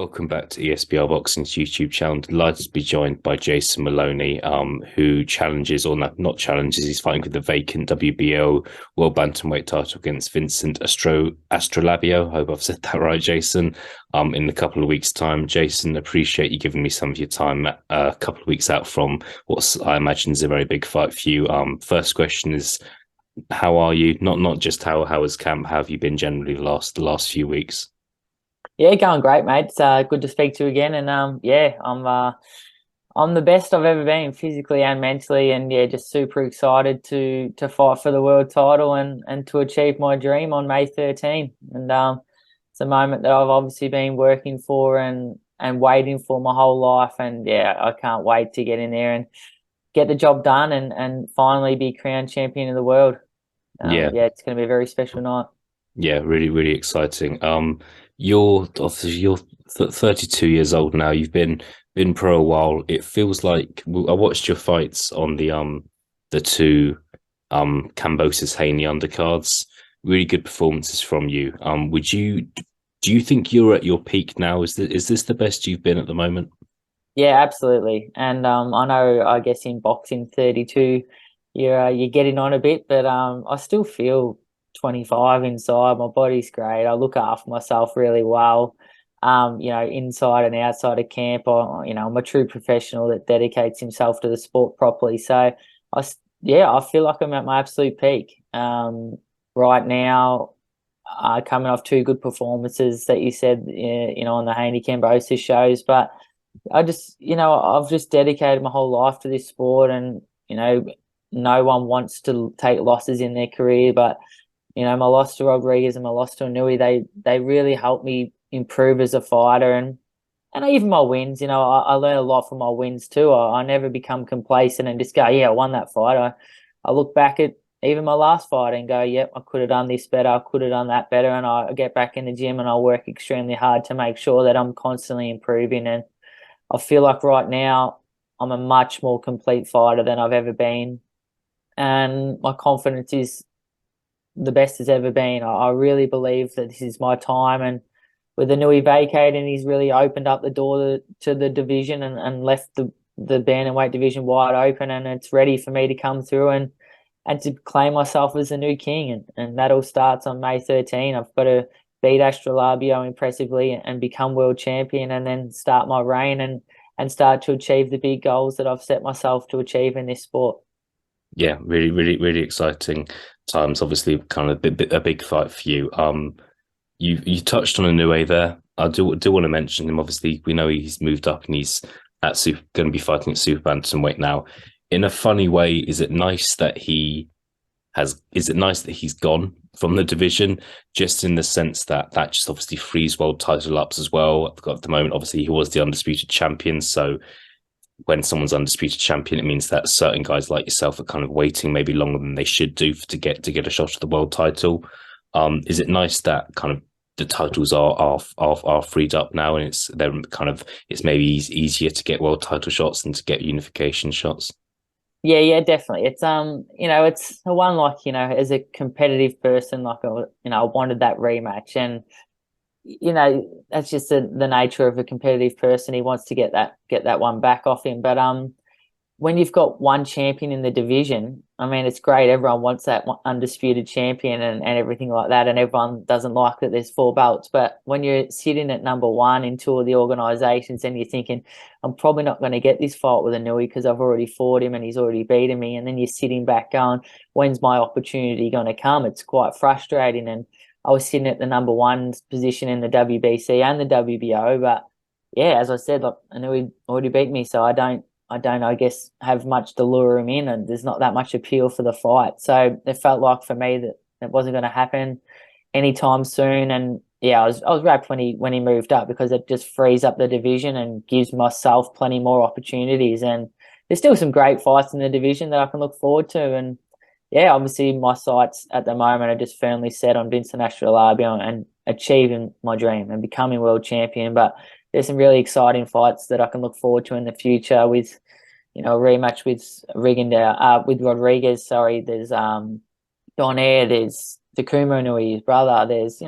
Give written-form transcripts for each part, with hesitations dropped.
Welcome back to ESBR Boxing's YouTube channel. Delighted to be joined by Jason Moloney, who challenges, or not challenges, he's fighting for the vacant WBO World Bantamweight title against Vincent Astrolabio. Hope I've said that right, Jason. In a couple of weeks' time. Jason, appreciate you giving me some of your time a couple of weeks out from what I imagine is a very big fight for you. First question is, how are you? Not just how is camp? How have you been generally the last few weeks? Yeah, going great, mate. It's good to speak to you again. And yeah, I'm the best I've ever been physically and mentally, and yeah, just super excited to fight for the world title and to achieve my dream on May 13. And it's a moment that I've obviously been working for and waiting for my whole life. And yeah, I can't wait to get in there and get the job done and finally be crowned champion of the world. Yeah, Yeah, it's going to be a very special night. yeah, really, really exciting. You're obviously you're 32 years old now. You've been pro a while. It feels like I watched your fights on the two Kambosos Haney undercards. Really good performances from you. Would you do you think you're at your peak now? Is this the best you've been at the moment? Yeah, absolutely. And I know, I guess in boxing, 32, you're getting on a bit, but I still feel 25 inside. My body's great. I look after myself really well. Inside and outside of camp, I'm a true professional that dedicates himself to the sport properly. So yeah, I feel like I'm at my absolute peak. Right now, coming off two good performances that you said, on the Haney Cambosis shows, but I've just dedicated my whole life to this sport, and no one wants to take losses in their career, but my loss to Rodriguez and my loss to Inoue, they really helped me improve as a fighter, and even my wins. I learn a lot from my wins too. I never become complacent and just go, yeah, I won that fight. I look back at even my last fight and go, yep, I could have done this better, I could have done that better, and I get back in the gym and I work extremely hard to make sure that I'm constantly improving. And I feel like right now I'm a much more complete fighter than I've ever been. And my confidence is the best it's ever been. I really believe that this is my time. And with the Nui vacating, he's really opened up the door to the division and left the bantamweight division wide open. And it's ready for me to come through and to claim myself as the new king. And that all starts on May 13. I've got to beat Astrolabio impressively and become world champion, and then start my reign and start to achieve the big goals that I've set myself to achieve in this sport. Yeah, really, really, really exciting times. Obviously, kind of a big fight for you. You touched on Inoue there. I do want to mention him. Obviously, we know he's moved up and he's going to be fighting at super bantamweight now. In a funny way, is it nice that he's gone from the division, just in the sense that that just obviously frees world title ups as well. At the moment, obviously, he was the undisputed champion, so when someone's undisputed champion, it means that certain guys like yourself are kind of waiting maybe longer than they should do to get a shot at the world title. Is it nice that kind of the titles are freed up now, and it's maybe easier to get world title shots than to get unification shots? Yeah, yeah, definitely. It's the one, like, as a competitive person, like, I wanted that rematch, and that's just the nature of a competitive person. He wants to get that one back off him. But when you've got one champion in the division, I mean, it's great. Everyone wants that undisputed champion and everything like that. And everyone doesn't like that there's four belts. But when you're sitting at number one in two of the organizations and you're thinking, I'm probably not going to get this fight with Inoue because I've already fought him and he's already beaten me. And then you're sitting back going, when's my opportunity going to come? It's quite frustrating. And I was sitting at the number one position in the WBC and the WBO. But yeah, as I said, like, I knew he'd already beat me, so I guess, have much to lure him in, and there's not that much appeal for the fight. So it felt like for me that it wasn't going to happen anytime soon. And yeah, I was wrapped when he moved up, because it just frees up the division and gives myself plenty more opportunities. And there's still some great fights in the division that I can look forward to. And yeah, obviously my sights at the moment are just firmly set on Vincent Astrolabio and achieving my dream and becoming world champion. But there's some really exciting fights that I can look forward to in the future with, a rematch with Rodriguez. Sorry, there's Donaire, there's Takuma Inoue, his brother. There's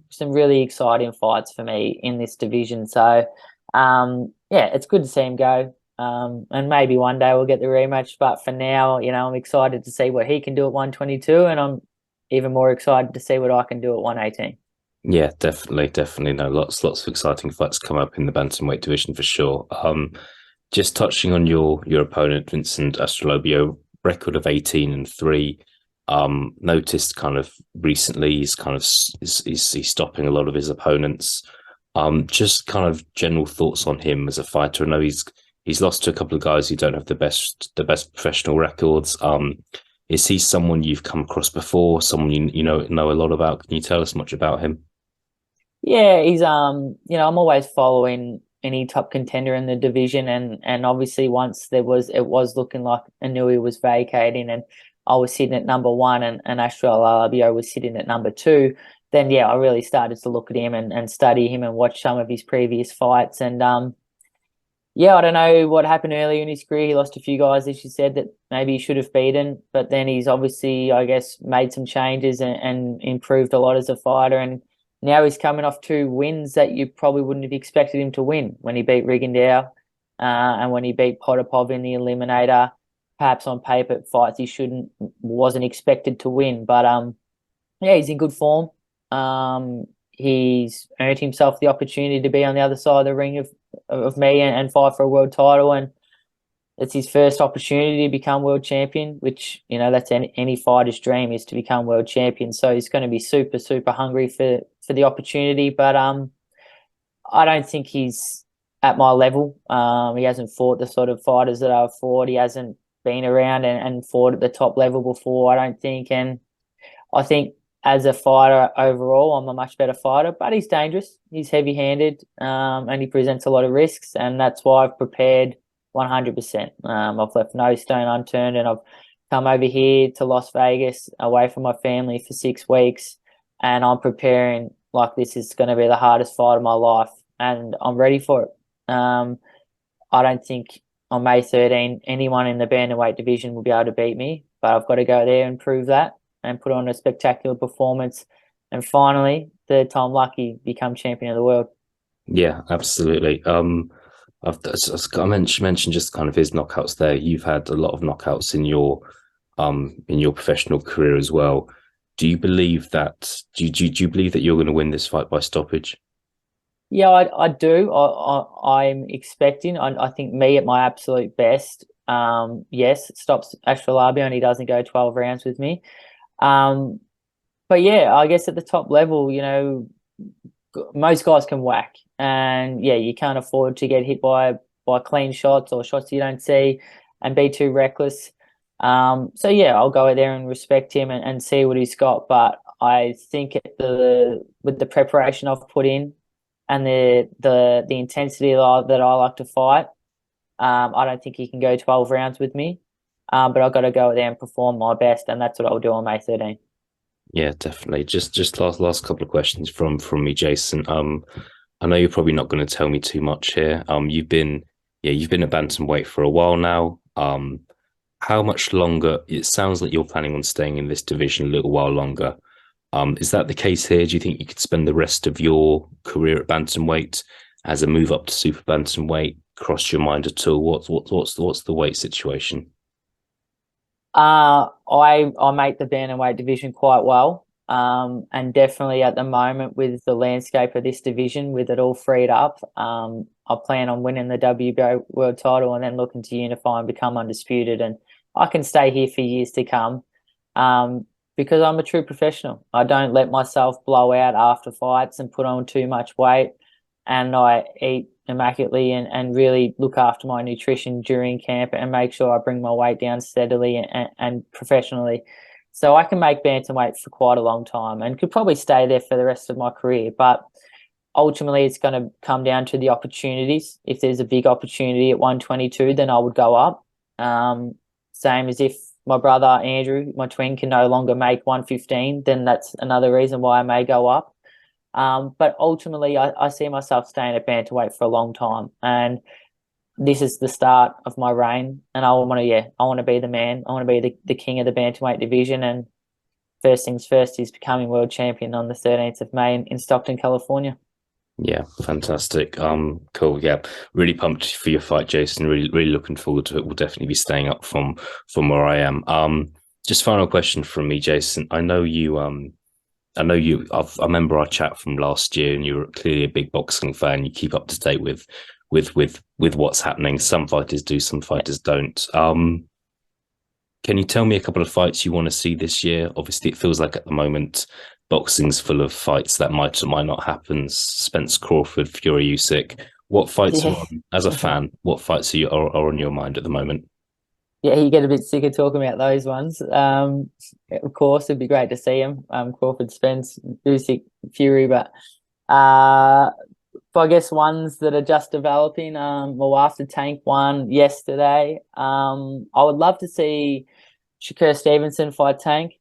some really exciting fights for me in this division. So, yeah, it's good to see him go. And maybe one day we'll get the rematch. But for now, I'm excited to see what he can do at 122, and I'm even more excited to see what I can do at 118. Yeah, definitely. No, lots of exciting fights come up in the bantamweight division for sure. Just touching on your opponent, Vincent Astrolabio, record of 18-3. Noticed kind of recently he's kind of he's stopping a lot of his opponents. Just kind of general thoughts on him as a fighter. I know he's lost to a couple of guys who don't have the best professional records. Is he someone you've come across before? Someone you know a lot about? Can you tell us much about him? Yeah, he's I'm always following any top contender in the division, and obviously once it was looking like Inoue was vacating and I was sitting at number one and Astral Alabio was sitting at number two, then yeah, I really started to look at him and study him and watch some of his previous fights. And yeah, I don't know what happened earlier in his career. He lost a few guys, as you said, that maybe he should have beaten, but then he's obviously, I guess, made some changes and improved a lot as a fighter. And now he's coming off two wins that you probably wouldn't have expected him to win, when he beat Rigondeaux and when he beat Potapov in the Eliminator. Perhaps on paper, fights he wasn't expected to win. But yeah, he's in good form. He's earned himself the opportunity to be on the other side of the ring of me and fight for a world title, and it's his first opportunity to become world champion, which that's any fighter's dream, is to become world champion. So he's going to be super hungry for the opportunity. But I don't think he's at my level. He hasn't fought the sort of fighters that I've fought. He hasn't been around and fought at the top level before, I don't think. And I think as a fighter overall, I'm a much better fighter, but he's dangerous. He's heavy-handed, and he presents a lot of risks, and that's why I've prepared 100%. I've left no stone unturned, and I've come over here to Las Vegas away from my family for 6 weeks, and I'm preparing like this is going to be the hardest fight of my life, and I'm ready for it. I don't think on May 13 anyone in the bantamweight division will be able to beat me, but I've got to go there and prove that and put on a spectacular performance, and finally, third time lucky, become champion of the world. Yeah, absolutely. I mentioned just kind of his knockouts there. You've had a lot of knockouts in your professional career as well. Do you believe that? Do you believe that you're going to win this fight by stoppage? Yeah, I do. I'm expecting. I think me at my absolute best. Yes, it stops Astrolabio and he doesn't go 12 rounds with me. But yeah, I guess at the top level, most guys can whack, and yeah, you can't afford to get hit by clean shots or shots you don't see and be too reckless. So yeah, I'll go out there and respect him and see what he's got. But I think with the preparation I've put in and the intensity that I like to fight, I don't think he can go 12 rounds with me. But I've got to go out there and perform my best, and that's what I'll do on May 13. Yeah, definitely. Just last couple of questions from me, Jason. I know you're probably not going to tell me too much here. You've been at bantamweight for a while now. How much longer? It sounds like you're planning on staying in this division a little while longer. Is that the case here? Do you think you could spend the rest of your career at bantamweight? As a move up to super bantamweight crossed your mind at all? What's the weight situation? I make the bantamweight division quite well. And definitely at the moment with the landscape of this division, with it all freed up, I plan on winning the WBO world title and then looking to unify and become undisputed. And I can stay here for years to come. Because I'm a true professional. I don't let myself blow out after fights and put on too much weight. And I eat immaculately and really look after my nutrition during camp and make sure I bring my weight down steadily and professionally. So I can make bantamweight for quite a long time and could probably stay there for the rest of my career. But ultimately, it's going to come down to the opportunities. If there's a big opportunity at 122, then I would go up. Same as if my brother Andrew, my twin, can no longer make 115, then that's another reason why I may go up. But ultimately, I see myself staying at bantamweight for a long time, and this is the start of my reign. And I want to be the man. I want to be the king of the bantamweight division, and first things first, he's becoming world champion on the 13th of May in Stockton, California. Yeah, fantastic. Cool. Yeah, really pumped for your fight, Jason. Really looking forward to it. We'll definitely be staying up from where I am. Just final question from me, Jason. I know you. I remember our chat from last year, and you're clearly a big boxing fan. You keep up to date with what's happening. Some fighters do, some fighters don't. Can you tell me a couple of fights you want to see this year? Obviously, it feels like at the moment boxing's full of fights that might or might not happen. Spence Crawford, Fury Usyk. What fights Yeah. as a fan? What fights are on your mind at the moment? Yeah, you get a bit sick of talking about those ones. Of course, it'd be great to see him. Crawford, Spence, Usyk, Fury, but I guess ones that are just developing. Well, after Tank won yesterday, I would love to see Shakur Stevenson fight Tank.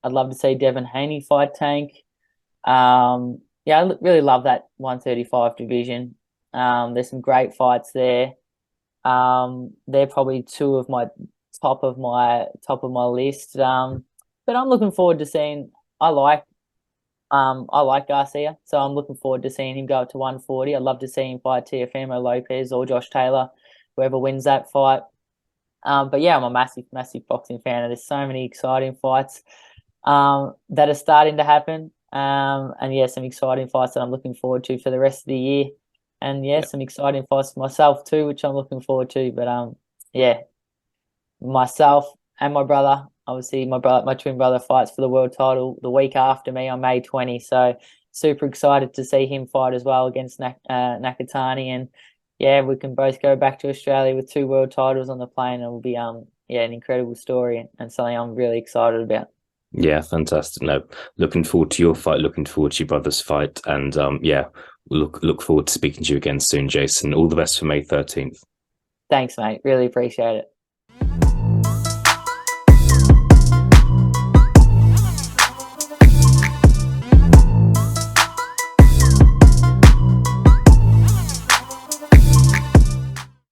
I'd love to see Devin Haney fight Tank. Yeah, I really love that 135 division. There's some great fights there. They're probably two of my top of my list. But I'm looking forward to seeing. I like Garcia, so I'm looking forward to seeing him go up to 140. I'd love to see him fight Teofimo Lopez or Josh Taylor, whoever wins that fight. But yeah, I'm a massive boxing fan, and there's so many exciting fights that are starting to happen. And yeah, some exciting fights that I'm looking forward to for the rest of the year. And yeah, some exciting fights for myself too, which I'm looking forward to. But yeah, myself and my brother, obviously my twin brother fights for the world title the week after me on May 20. So super excited to see him fight as well against Nakatani. And yeah, we can both go back to Australia with 2 world titles on the plane. It will be an incredible story and something I'm really excited about. Yeah, fantastic. No, looking forward to your fight. Looking forward to your brother's fight, and yeah, look forward to speaking to you again soon, Jason. All the best for May 13th. Thanks, mate. Really appreciate it.